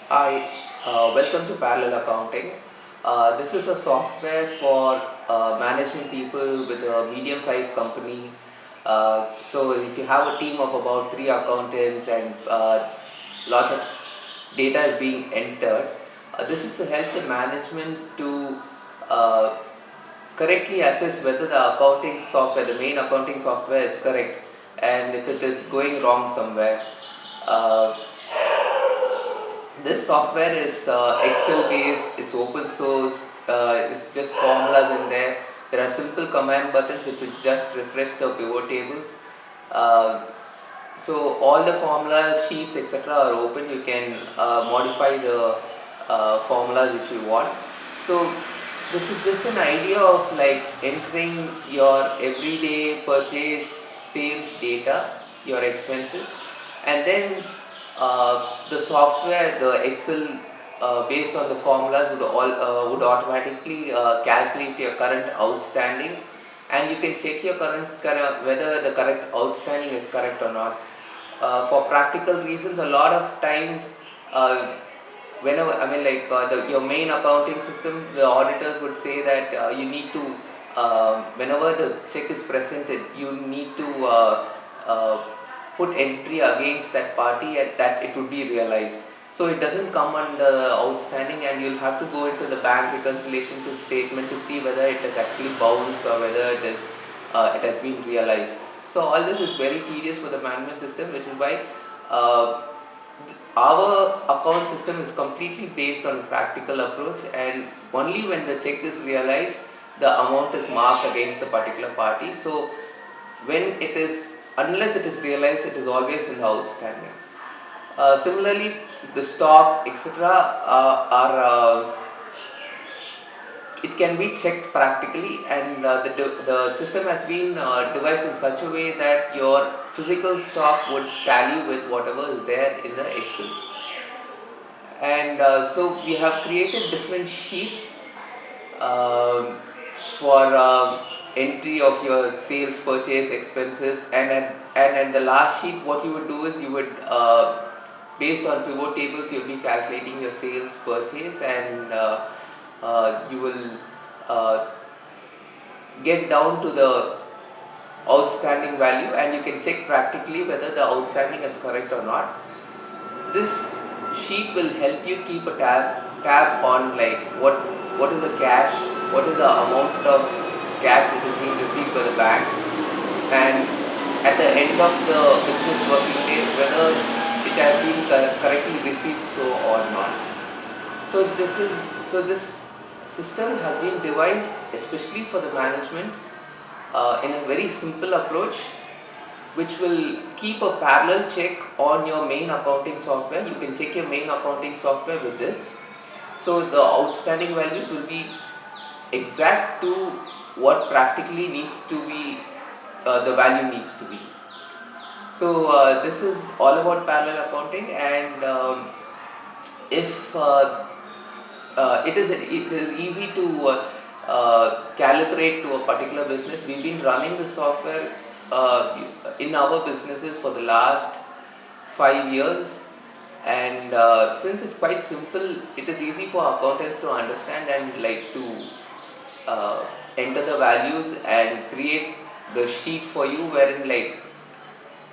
Hi, welcome to Parallel Accounting. This is a software for management people with a medium-sized company. So if you have a team of about three accountants and lots of data is being entered, this is to help the management to uh, correctly assess whether the accounting software, the main accounting software is correct and if it is going wrong somewhere. Uh, this software is Excel based, it's open source, it's just formulas in there. There are simple command buttons which will just refresh the pivot tables. Uh, so all the formulas, sheets, etc. are open. You can modify the formulas if you want. So this is just an idea of like entering your everyday purchase, sales data, your expenses, and then the software, the Excel, based on the formulas would automatically calculate your current outstanding, and you can check your current whether the correct outstanding is correct or not. For practical reasons, a lot of times, uh, whenever your main accounting system, the auditors would say that you need to whenever the check is presented, you need to uh, put entry against that party and that it would be realized. So it doesn't come under outstanding, and you'll have to go into the bank reconciliation to statement to see whether it has actually bounced or whether it has been realized. So all this is very tedious for the management system, which is why uh, our account system is completely based on practical approach, and only when the check is realized, the amount is marked against the particular party. So when it is, unless it is realized, it is always in the outstanding. Similarly, the stock, etc., are it can be checked practically, and the system has been devised in such a way that your physical stock would tally with whatever is there in the Excel. And so we have created different sheets um, for entry of your sales, purchase, expenses, and the last sheet, what you would do is you would based on pivot tables, you'll be calculating your sales, purchase, and you will uh, get down to the outstanding value, and you can check practically whether the outstanding is correct or not. This sheet will help you keep a tab on like what is the cash, what is the amount of cash that is being received by the bank, and at the end of the business working day, whether it has been correctly received so or not. So this system has been devised especially for the management in a very simple approach, which will keep a parallel check on your main accounting software. You can check your main accounting software with this. So the outstanding values will be exact to what practically needs to be, the value needs to be. So this is all about parallel accounting, and if it is easy to calibrate to a particular business. We've been running the software in our businesses for the last 5 years, and since it's quite simple, it is easy for accountants to understand and like to uh, enter the values and create the sheet for you, wherein like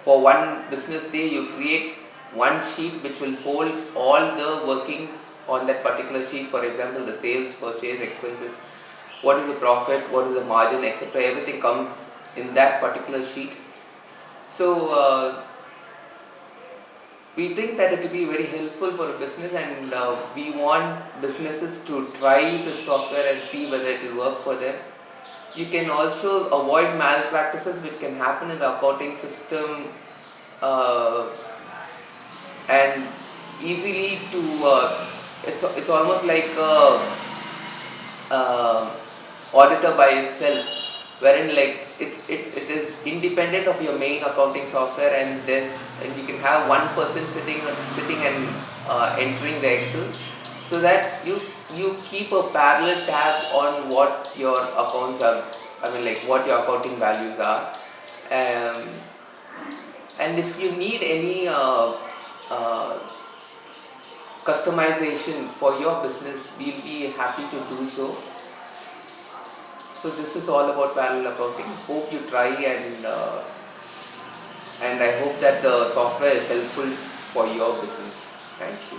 for one business day you create one sheet which will hold all the workings on that particular sheet. For example, the sales, purchase, expenses, what is the profit, what is the margin, etc. Everything comes in that particular sheet. So we think that it will be very helpful for a business, and we want businesses to try the software and see whether it will work for them. You can also avoid malpractices which can happen in the accounting system, uh, and easily to it's almost like a auditor by itself, wherein like it is independent of your main accounting software, and you can have one person sitting and entering the Excel, so that you keep a parallel tab on what your accounts are, like what your accounting values are. um, and if you need any uh, customization for your business, we'll be happy to do so. So this is all about parallel accounting. Hope you try, and I hope that the software is helpful for your business. Thank you.